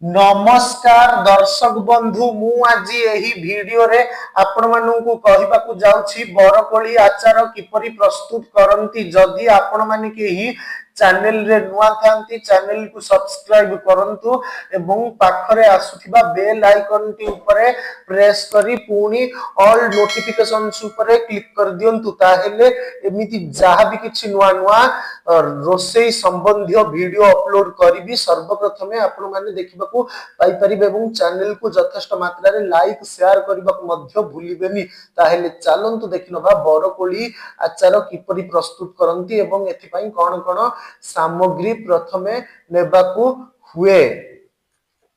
नमस्कार दर्शक बंधु मु आज यही वीडियो रे आपण मानू कहवाकू जाउछि बरकोली आचार किपरि प्रस्तुत करंती। जदि आपण माने केही चैनल रे नुआ थांती चैनल को सब्सक्राइब करंतु एवं पाखरे आसुथिबा बेल आइकन टी ऊपरे प्रेस करी पुनी ऑल नोटिफिकेशंस ऊपरे क्लिक कर दियंतु। ताहेले एमिति जहा भी किछि नुआ नुआ रोसई संबंधी वीडियो अपलोड करी सर्वप्रथमे आपण माने देखिबाकू पाई परिबे एवं चैनल को यथेष्ट मात्रा रे लाइक शेयर करबाकू मध्य भूलिबेनी। ताहेले चलंतु देखिनबा बरकोली आचार किपरि प्रस्तुत करंती एवं एथि पई कोन कोन सामग्री प्रथमे नेबाकू हुए।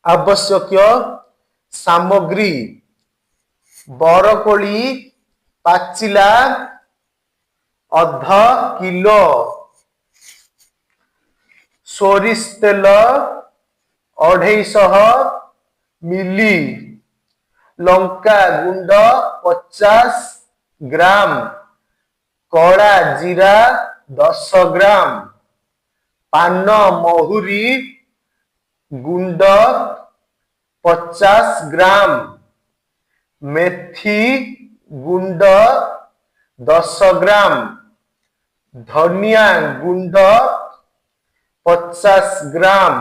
आवश्यक सामग्री बरकोली पाचिला अधा किलो, सोरिष तेल 250 मिली, लंका गुंड 50 ग्राम, कड़ा जीरा 10 ग्राम, पान महुरी गुंड 50 ग्राम, मेथी गुंड 10 ग्राम, धनिया गुंड 50 ग्राम,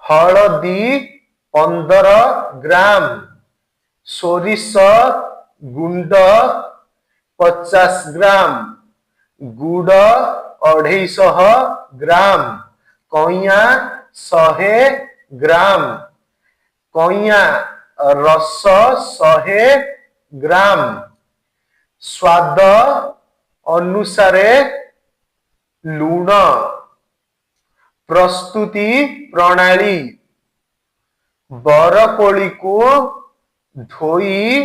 हलदी 15 ग्राम, सोरिष गुंड 50 ग्राम, गुड़ 250 ग्राम, कइया 100 ग्राम, कइया रस 100 ग्राम, स्वाद अनुसारे लूण। प्रस्तुति प्रणाली बरकोली को धोई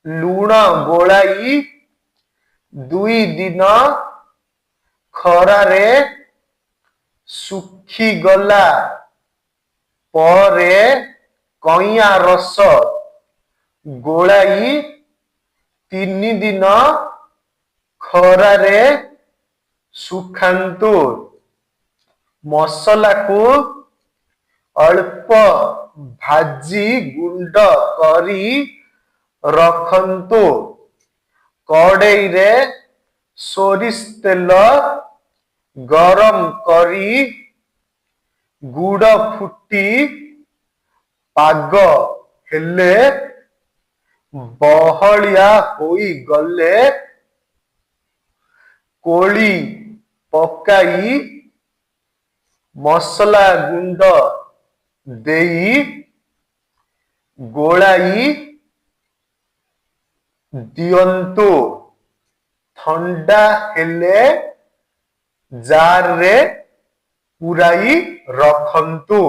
लूण गोलाई 2 दिन खरारे सुखी गला परे कइया रस गोलाई 3 दिन खरारे सुखांतु। मसला को अल्प भाजी गुंड करी रखंतु। कड़ाई रे सोरिष तेल गरम करी गुड़ फुटी पाग हेले बहलिया होई गले कोली पकाई मसला गुंड देई गोलाई दियंतु। ठंडा हेले जार रे पुराई रखंतु।